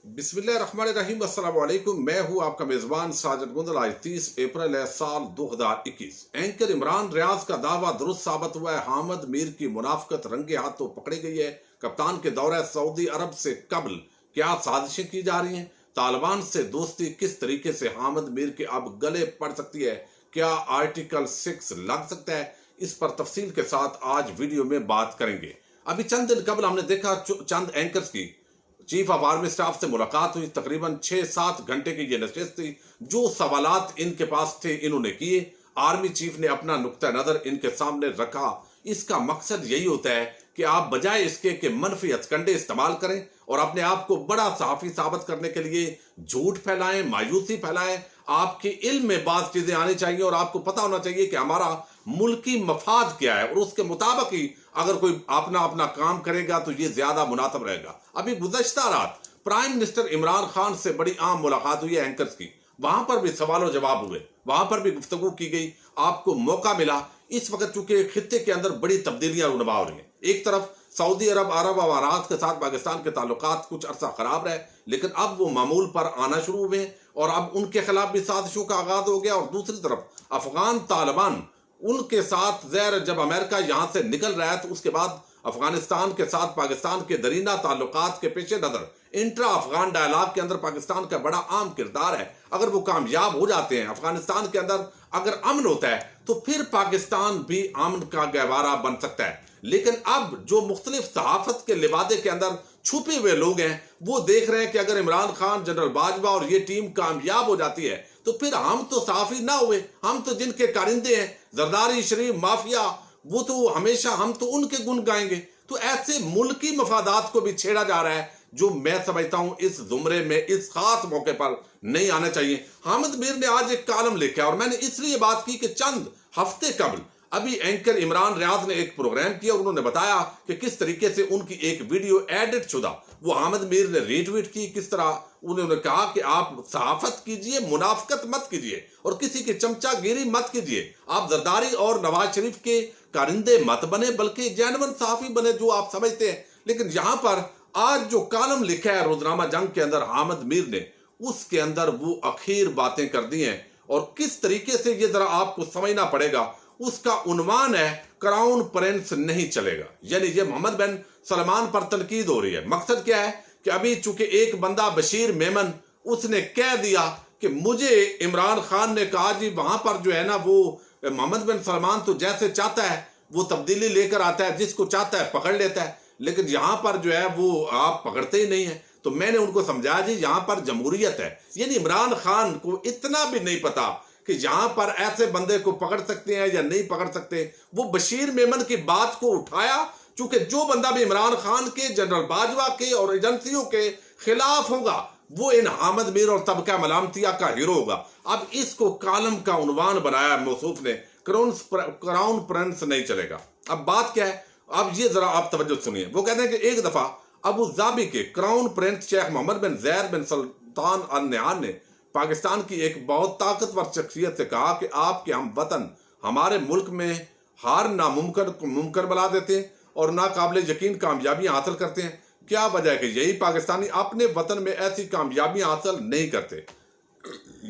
बिस्मिल्लाहिर्रहमानिर्रहीम, अस्सलाम वालेकुम। मैं हूं आपका मेजबान साजिद गुंदल। आज 30 अप्रैल है, साल 2021। एंकर इमरान रियाज का दावा दुरुस्त साबित हुआ है। हामिद मीर की मुनाफकत रंगे हाथों पकड़ी गई है। कप्तान के दौरे सऊदी अरब से कबल क्या साजिशें की जा रही हैं? तालिबान से दोस्ती किस तरीके से हामिद मीर के अब गले पड़ सकती है? क्या आर्टिकल 6 लग सकता है? इस पर तफसील के साथ आज वीडियो में बात करेंगे। अभी चंद दिन कबल हमने देखा चंद एंकर्स की चीफ ऑफ आर्मी स्टाफ से मुलाकात हुई। तकरीबन 6-7 घंटे की ये नशिस्त थी। जो सवालात इनके पास थे इन्होंने किए। आर्मी चीफ ने अपना नुक्ता नजर इनके सामने रखा। इसका मकसद यही होता है कि आप बजाय इसके कि मनफी हथकंडे इस्तेमाल करें और अपने आप को बड़ा सहाफी साबित करने के लिए झूठ फैलाएं, मायूसी फैलाएं, आपके इल्म में बात चीजें आनी चाहिए और आपको पता होना चाहिए कि हमारा मुल्की मफाद क्या है और उसके मुताबिक ही अगर कोई अपना अपना काम करेगा तो ये ज्यादा मुनासिब रहेगा। अभी गुज़श्ता रात प्राइम मिनिस्टर इमरान खान से बड़ी आम मुलाकात हुई है एंकर्स की। वहां पर भी सवाल और जवाब हुए, वहां पर भी गुफ्तगू की गई, आपको मौका मिला। इस वक्त चूंकि खित्ते के अंदर बड़ी तब्दीलियां रुनमा हो रही हैं। एक तरफ सऊदी अरब अमारात के साथ पाकिस्तान के ताल्लुकात कुछ अरसा खराब रहे, लेकिन अब वो मामूल पर आना शुरू हुए हैं और अब उनके खिलाफ भी साजिशों का आगाज हो गया। और दूसरी तरफ अफगान तालिबान उनके साथ जैर जब अमेरिका यहां से निकल रहा है तो उसके बाद अफगानिस्तान के साथ पाकिस्तान के दरीना ताल्लुकात के पेश नजर इंट्रा अफगान डायलॉग के अंदर पाकिस्तान का बड़ा अहम किरदार है। अगर वो कामयाब हो जाते हैं, अफगानिस्तान के अंदर अगर अमन होता है तो फिर पाकिस्तान भी अमन का गहवारा बन सकता है। लेकिन अब जो मुख्तलिफ सहाफत के लिबादे के अंदर छुपे हुए लोग हैं वो देख रहे हैं कि अगर इमरान खान, जनरल बाजवा और ये टीम कामयाब हो जाती है तो फिर हम तो साफी ना हुए, हम तो जिनके कारिंदे हैं जरदारी, शरीफ, माफिया, वो तो हमेशा हम तो उनके गुण गाएंगे। तो ऐसे मुल्की मफादात को भी छेड़ा जा रहा है जो मैं समझता हूं इस जुमरे में इस खास मौके पर नहीं आना चाहिए। हामिद मीर ने आज एक कॉलम लिखा और मैंने इसलिए बात की कि चंद हफ्ते कबल अभी एंकर इमरान रियाज ने एक प्रोग्राम किया और उन्होंने बताया कि किस तरीके से उनकी एक वीडियो एडिट शुदा वो हामिद मीर ने रीट्वीट की। किस तरह उन्होंने कहा कि आप सहाफत कीजिए, मुनाफकत मत कीजिए और किसी की चमचागिरी मत कीजिए। आप जरदारी और नवाज शरीफ के कारिंदे मत बने बल्कि जैनवन सहाफी बने जो आप समझते हैं। लेकिन यहां पर आज जो कॉलम लिखा है रोजनामा जंग के अंदर हामिद मीर ने, उसके अंदर वो आखिर बातें कर दी हैं और किस तरीके से ये जरा आपको समझना पड़ेगा। उसका उन्वान है क्राउन प्रिंस नहीं चलेगा, यानी ये मोहम्मद बिन सलमान पर तनकीद हो रही है। मकसद क्या है कि अभी चूंकि एक बंदा बशीर मेमन उसने कह दिया कि मुझे इमरान खान ने कहा जी वहां पर जो है ना वो मोहम्मद बिन सलमान तो जैसे चाहता है वो तब्दीली लेकर आता है, जिसको चाहता है पकड़ लेता है, लेकिन यहां पर जो है वो आप पकड़ते ही नहीं है। तो मैंने उनको समझाया जी यहां पर जमहूरियत है, यानी इमरान खान को इतना भी नहीं पता कि यहां पर ऐसे बंदे को पकड़ सकते हैं या नहीं पकड़ सकते। वो बशीर मेमन की बात को उठाया क्योंकि जो बंदा भी इमरान खान के, जनरल बाजवा के और एजेंसियों के खिलाफ होगा वो इन हामिद मीर और तबका मलामतिया का हीरो होगा। अब इसको कॉलम का उन्वान बनाया मौसूफ ने, क्राउन प्रिंस नहीं चलेगा। अब बात क्या है, अब ये जरा आप तवज्जो सुनिए। वो कहते हैं कि एक दफा अबू धाबी के क्राउन प्रिंस शेख मोहम्मद बिन जैद बिन सुल्तान अल नहयान ने पाकिस्तान की एक बहुत ताकतवर शख्सियत से कहा कि आपके हम वतन हमारे मुल्क में हार मुमकिन बना देते हैं और नाकाबिल यकीन कामयाबियां हासिल करते हैं। क्या वजह है कि यही पाकिस्तानी अपने वतन में ऐसी कामयाबियां हासिल नहीं करते?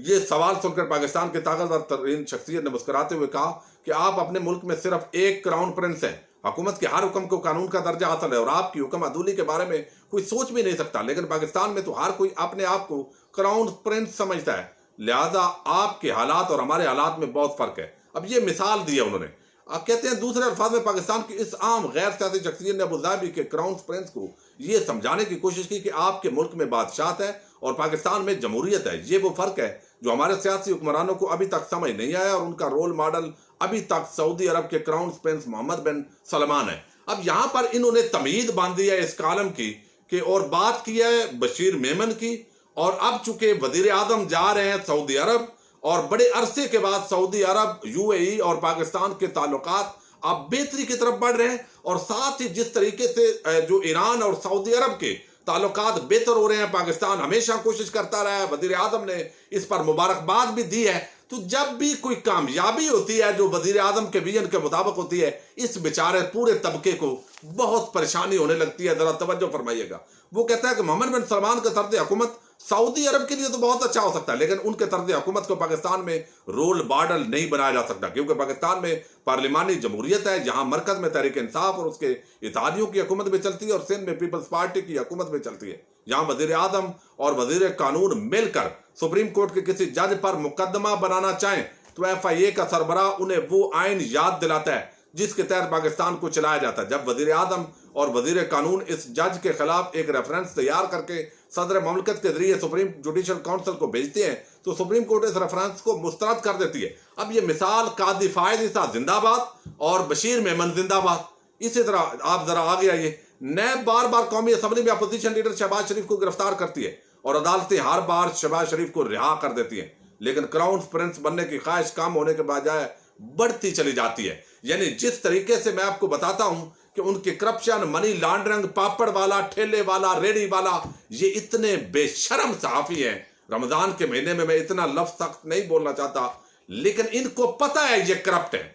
ये सवाल सुनकर पाकिस्तान के ताकतवर तरीन शख्सियत ने मुस्कुराते हुए कहा कि आप अपने मुल्क में सिर्फ एक क्राउन प्रिंस हैं। हुकूमत के हर हुक्म को कानून का दर्जा हासिल है और आपकी हुक्म अदूली के बारे में कोई सोच भी नहीं सकता। लेकिन पाकिस्तान में तो हर कोई अपने आप को क्राउन प्रिंस समझता है, लिहाजा आपके हालात और हमारे हालात में बहुत फर्क है। अब ये मिसाल दी है उन्होंने। अब कहते हैं दूसरे अल्फाज में पाकिस्तान की इस आम गैर सियासी शख्सियत ने अबू धाबी के क्राउन प्रिंस को ये समझाने की कोशिश की कि आपके मुल्क में बादशाहत है और पाकिस्तान में जमहूरियत है। ये वो फर्क है जो हमारे सियासी हुक्मरानों को अभी तक समझ नहीं आया और उनका रोल मॉडल अभी तक सऊदी अरब के क्राउन प्रिंस मोहम्मद बिन सलमान है। अब यहां पर इन्होंने तमीद बांधी है इस कॉलम की और बात की है बशीर मेमन की। और अब चूंकि वजीर आजम जा रहे हैं सऊदी अरब और बड़े अरसे के बाद सऊदी अरब, यूएई और पाकिस्तान के ताल्लुकात अब बेहतरी की तरफ बढ़ रहे हैं और साथ ही जिस तरीके से जो ईरान और सऊदी अरब के ताल्लुकात बेहतर हो रहे हैं, पाकिस्तान हमेशा कोशिश करता रहा है, वजीर आजम ने इस पर मुबारकबाद भी दी है। तो जब भी कोई कामयाबी होती है जो वजीर आजम के विजन के मुताबिक होती है, इस बेचारे पूरे तबके को बहुत परेशानी होने लगती है। जरा तवज्जो फरमाइएगा। वो कहता है कि मोहम्मद बिन सलमान का तर्ज हुकूमत सऊदी अरब के लिए तो बहुत अच्छा हो सकता है, लेकिन उनके तर्ज हुकूमत को पाकिस्तान में रोल मॉडल नहीं बनाया जा सकता, क्योंकि पाकिस्तान में पार्लिमानी जमहूरियत है। यहाँ मरकज में तहरीक इंसाफ और उसके इत्तेहादियों की हुकूमत भी चलती है और सिंध में पीपल्स पार्टी की हुकूमत भी चलती है। यहाँ वजीर आजम और वजीर कानून मिलकर सुप्रीम कोर्ट के किसी जज पर मुकदमा बनाना चाहें तो FIA का सरबराह उन्हें वो आइन याद दिलाता है जिसके तहत पाकिस्तान को चलाया जाता है। जब वजीर आजम और वजीर कानून इस जज के खिलाफ एक रेफरेंस तैयार करके सदर ममलकत के जरिए सुप्रीम जुडिशल काउंसिल को भेजते हैं तो सुप्रीम कोर्ट इस रेफरेंस को मुस्तरद कर देती है। अब ये मिसाल कादी फायद ईसा जिंदाबाद और बशीर मेमन जिंदाबाद। इसी तरह आप जरा आगे आइए। नैब बार बार कौमी असम्बली में अपोजिशन लीडर शहबाज शरीफ को गिरफ्तार करती है और अदालतें हर बार शहबाज शरीफ को रिहा कर देती हैं, लेकिन क्राउन प्रिंस बनने की ख्वाहिश कम होने के बजाय बढ़ती चली जाती है। यानी जिस तरीके से मैं आपको बताता हूं कि उनके करप्शन, मनी लॉन्ड्रिंग, पापड़ वाला, ठेले वाला, रेडी वाला, ये इतने बेशर्म सहाफी हैं। रमजान के महीने में मैं इतना लफ्ज सख्त नहीं बोलना चाहता, लेकिन इनको पता है ये करप्ट है,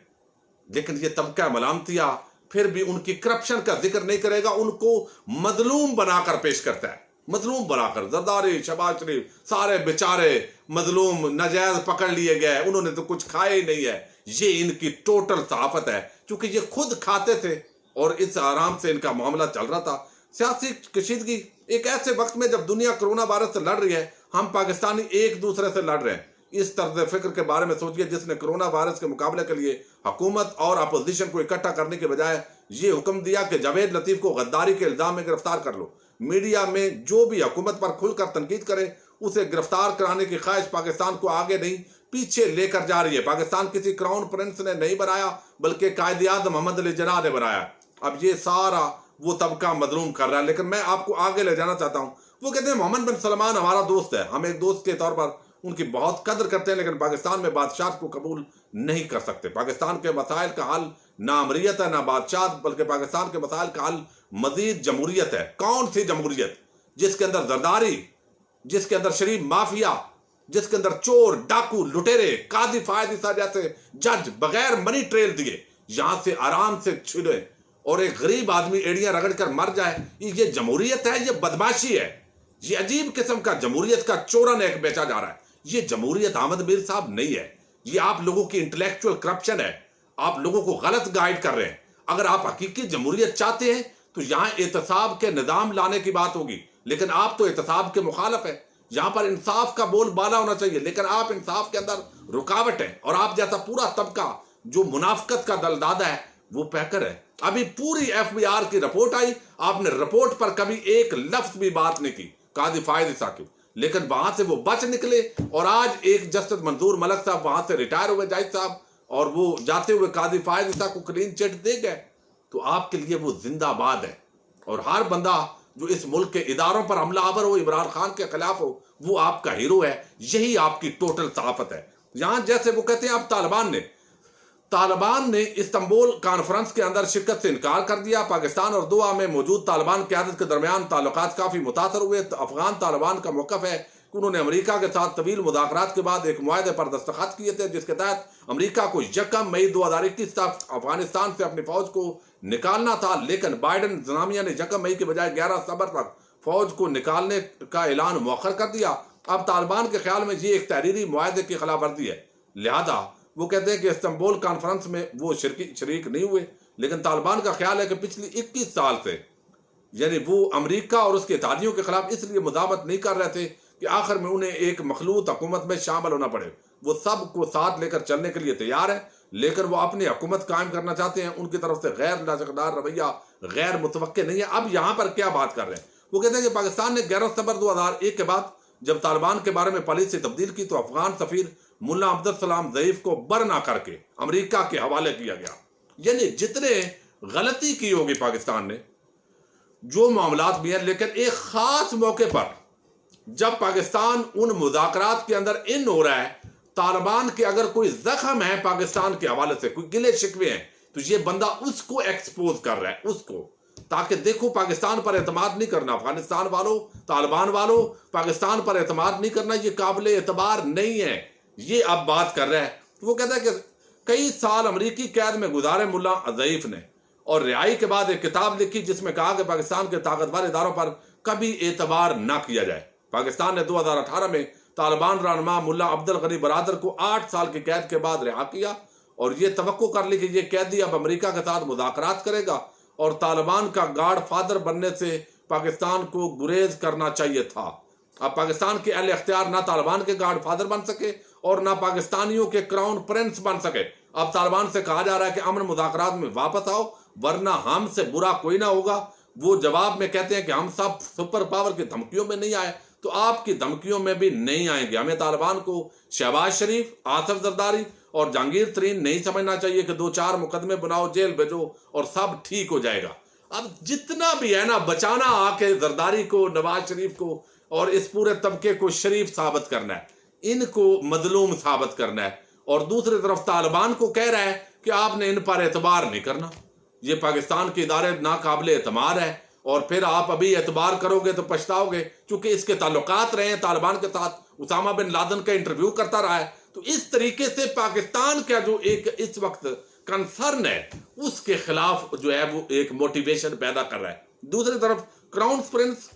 लेकिन ये तबका मलामतिया फिर भी उनकी करप्शन का जिक्र नहीं करेगा, उनको मजलूम बनाकर पेश करता है। मजलूम बनाकर जरदारी, शहबाज शरीफ सारे बेचारे मजलूम नाजायज पकड़ लिए गए, उन्होंने तो कुछ खाया ही नहीं है। ये इनकी टोटल सहाफत है, क्योंकि ये खुद खाते थे और इस आराम से इनका मामला चल रहा था। सियासी कशीदगी एक ऐसे वक्त में जब दुनिया कोरोना वायरस से लड़ रही है, हम पाकिस्तानी एक दूसरे से लड़ रहे हैं। इस तर्ज फिक्र के बारे में सोचिए जिसने कोरोना वायरस के मुकाबले के लिए हुकूमत और अपोजिशन को इकट्ठा करने के बजाय ये हुक्म दिया कि जावेद लतीफ को गद्दारी के इल्जाम में गिरफ्तार कर लो। मीडिया में जो भी हुकूमत पर खुलकर तनकीद करे उसे गिरफ्तार कराने की ख्वाहिश पाकिस्तान को आगे नहीं पीछे लेकर जा रही है। पाकिस्तान किसी क्राउन प्रिंस ने नहीं बनाया, बल्कि कायद-ए-आज़म मोहम्मद अली जिन्ना ने बनाया। अब ये सारा वो तबका मजलूम कर रहा है, लेकिन मैं आपको आगे ले जाना चाहता हूँ। वो कहते हैं मोहम्मद बिन सलमान हमारा दोस्त है, हम एक दोस्त के तौर पर उनकी बहुत कदर करते हैं, लेकिन पाकिस्तान में बादशाह को कबूल नहीं कर सकते। पाकिस्तान के मसाइल का हल ना अमरीत है ना बादशाह, बल्कि पाकिस्तान के मसाइल का हल मजीद जमहूरियत है। कौन सी जमहूरियत? जिसके अंदर जरदारी, जिसके अंदर शरीफ माफिया, जिसके अंदर चोर, डाकू, लुटेरे, कादी फायद ईसा जैसे जज बगैर मनी ट्रेल दिए यहां से आराम से छिड़े और एक गरीब आदमी एड़ियां रगड़ कर मर जाए, ये जमहूरियत है? ये बदमाशी है। ये अजीब किस्म का जमहूरियत का चोरन एक बेचा जा रहा है। ये जमहूरियत अहमद मीर साहब नहीं है, ये आप लोगों की इंटेलेक्चुअल करप्शन है। आप लोगों को गलत गाइड कर रहे हैं। अगर आप हकीकी जमहूरियत चाहते हैं तो यहां एहतसाब के निजाम लाने की बात होगी, लेकिन आप तो एहतसाब के मुखालफ है। यहां पर इंसाफ का बोल बाला होना चाहिए, लेकिन आप इंसाफ के अंदर रुकावट है और आप जैसा पूरा तबका जो मुनाफिकत का दलदादा है वो पैकर है। अभी पूरी FBR की रिपोर्ट आई, आपने रिपोर्ट पर कभी एक लफ्ज भी बात नहीं की कादी फायद ईसा की, लेकिन वहां से वो बच निकले और आज एक जस्टिस मंजूर मलक साहब वहां से रिटायर हुए जाहिद साहब, और वो जाते हुए कादी फायद ईसा को क्लीन चिट दे गए। तो आपके लिए वो जिंदाबाद है। और हर बंदा जो इस मुल्क के इदारों पर हमलावर हो, इमरान खान के खिलाफ हो, वो आपका हीरो है। यही आपकी टोटल सहाफत है। यहां जैसे वो कहते हैं अब तालिबान ने इस्तांबुल कॉन्फ्रेंस के अंदर शिरकत से इनकार कर दिया। पाकिस्तान और दोहा में मौजूद तालिबान क़यादत के दरमियान ताल्लुकात काफी मुतासर हुए। अफगान तालिबान का मौक़िफ़ है कि उन्होंने अमेरिका के साथ तवील मुज़ाकरात के बाद एक मुआहदे पर दस्तखत किए थे, जिसके तहत अमेरिका को 1 मई 2021 तक अफगानिस्तान से अपनी फौज को निकालना था, लेकिन बाइडन इंतजामिया ने 1 मई के बजाय 11 सितंबर तक फौज को निकालने का ऐलान मौखर कर दिया। अब तालिबान के ख्याल में ये एक तहरीरी मुआहदे की खिलाफ वर्जी है, लिहाजा वो कहते हैं कि इस्तांबुल कॉन्फ्रेंस में वो शरीक नहीं हुए। लेकिन तालिबान का ख्याल है कि पिछली 21 साल से यानी वो अमेरिका और उसके इत्तेहादियों के खिलाफ इसलिए मुदावत नहीं कर रहे थे कि आखिर में उन्हें एक मखलूत हुकूमत में शामिल होना पड़े। वो सब को साथ लेकर चलने के लिए तैयार है, लेकिन वो अपनी हुकूमत कायम करना चाहते हैं। उनकी तरफ से गैर लाजकदार रवैया गैर मुतवक्के नहीं है। अब यहाँ पर क्या बात कर रहे हैं? वो कहते हैं कि पाकिस्तान ने 11 सितंबर 2001 के बाद जब तालिबान के बारे में पॉलिसी तब्दील की तो अफगान सफीर मुल्ला अब्दुल सलाम ज़ईफ को बरना करके अमेरिका के हवाले किया गया। यानी जितने गलती की होगी पाकिस्तान ने, जो मामलात भी हैं, लेकिन एक खास मौके पर जब पाकिस्तान उन मुज़ाकरात के अंदर इन हो रहा है, तालिबान के अगर कोई जख्म है पाकिस्तान के हवाले से, कोई गिले शिकवे हैं, तो ये बंदा उसको एक्सपोज कर रहा है, उसको, ताकि देखो पाकिस्तान पर एतमाद नहीं करना। अफगानिस्तान वालों, तालिबान वालों, पाकिस्तान पर एतमाद नहीं करना, ये काबिल एतबार नहीं है। ये अब बात कर रहा है। वो कहता है कि कई साल अमरीकी कैद में गुजारे मुल्ला ज़ईफ ने और रिहाई के बाद एक किताब लिखी जिसमें कहा कि पाकिस्तान के ताकतवर इदारों पर कभी एतबार ना किया जाए। पाकिस्तान ने 2018 में तालिबान रहनुमा मुल्ला अब्दुल गनी बरादर को 8 साल की कैद के बाद रिहा किया और ये तवक्को कर ली कि ये कैदी अब अमेरिका के साथ मुज़ाकरात करेगा और तालिबान का गॉड फादर बनने से पाकिस्तान को गुरेज करना चाहिए था। अब पाकिस्तान के अहले अख्तियार ना तालिबान के गॉड फादर बन सके और ना पाकिस्तानियों के क्राउन प्रिंस बन सके। अब तालिबान से कहा जा रहा है कि अमन मुज़ाकरात में वापस आओ वरना हमसे बुरा कोई ना होगा। वो जवाब में कहते हैं कि हम सब सुपर पावर की धमकियों में नहीं आए तो आपकी धमकियों में भी नहीं आएंगे। हमें तालिबान को शहबाज शरीफ, आसिफ जरदारी और जहांगीर तरीन नहीं समझना चाहिए कि 2-4 मुकदमे बनाओ, जेल भेजो और सब ठीक हो जाएगा। अब जितना भी है ना, बचाना आके जरदारी को, नवाज शरीफ को और इस पूरे तबके को शरीफ साबित करना है, इनको मजलूम साबित करना है। और दूसरी तरफ तालिबान को कह रहा है कि आपने इन पर एतबार नहीं करना, ये पाकिस्तान के इदारे नाकाबिले एतमाद है और फिर आप अभी एतबार करोगे तो पछताओगे। चूंकि इसके ताल्लुकात रहे हैं तालिबान के साथ, उसामा बिन लादेन का इंटरव्यू करता रहा है, तो इस तरीके से पाकिस्तान का जो एक इस वक्त कंसर्न है उसके खिलाफ जो है वो एक मोटिवेशन पैदा कर रहा है। दूसरी तरफ क्राउन प्रिंस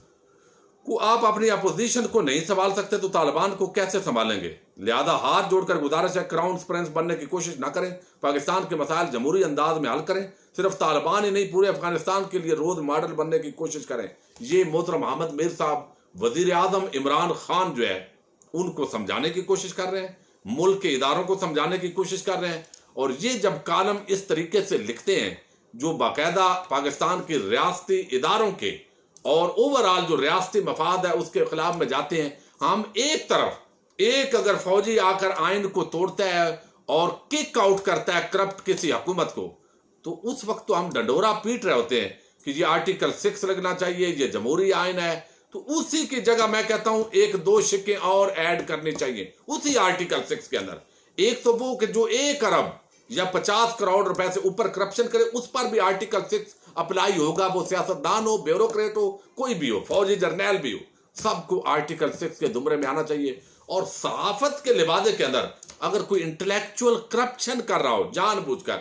को आप अपनी अपोजिशन को नहीं संभाल सकते तो तालिबान को कैसे संभालेंगे। लिहाजा हाथ जोड़कर गुजारिश है, क्राउन प्रिंस बनने की कोशिश ना करें, पाकिस्तान के मसाइल जमहूरी अंदाज में हल करें। सिर्फ तालिबान ही नहीं, पूरे अफगानिस्तान के लिए रोल मॉडल बनने की कोशिश करें। ये मोहतरम अहमद मीर साहब वजीर आजम इमरान खान जो है उनको समझाने की कोशिश कर रहे हैं, मुल्क के इदारों को समझाने की कोशिश कर रहे हैं। और ये जब कालम इस तरीके से लिखते हैं जो बाकायदा पाकिस्तान के रियासती इदारों के और ओवरऑल जो रियासती मफाद है उसके खिलाफ में जाते हैं, हम एक तरफ एक अगर फौजी आकर आइन को तोड़ता है और किक आउट करता है करप्ट किसी हुकूमत को, तो उस वक्त तो हम डंडोरा पीट रहे होते हैं कि ये आर्टिकल 6 लगना चाहिए, ये जमहूरी आइन है। तो उसी की जगह मैं कहता हूं 1-2 शिक्के और ऐड करनी चाहिए उसी आर्टिकल 6 के अंदर। एक तो वो कि जो 1 अरब या 50 करोड़ रुपए से ऊपर करप्शन करे उस पर भी आर्टिकल 6 अप्लाई होगा। वो सियासतदान हो, ब्यूरोक्रेट हो, कोई भी हो, फौजी जर्नैल भी हो, सबको आर्टिकल 6 के जुमरे में आना चाहिए। और सहाफत के लिबादे के अंदर अगर कोई इंटेलेक्चुअल करप्शन कर रहा हो जानबूझकर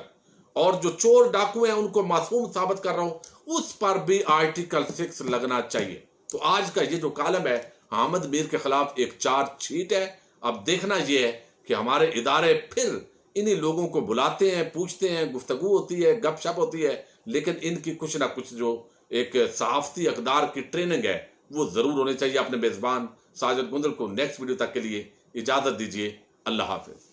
और जो चोर डाकू हैं उनको मासूम साबित कर रहा हो, उस पर भी आर्टिकल 6 लगना चाहिए। तो आज का ये जो कालम है अहमद मीर के खिलाफ एक चार्जशीट है। अब देखना यह है कि हमारे इदारे फिर इन्हीं लोगों को बुलाते हैं, पूछते हैं, गुफ्तगू होती है, गपशप होती है, लेकिन इनकी कुछ ना कुछ जो एक सहाफती अकदार की ट्रेनिंग है वो जरूर होनी चाहिए। अपने मेजबान साजिद गुंदल को नेक्स्ट वीडियो तक के लिए इजाजत दीजिए। अल्लाह हाफिज।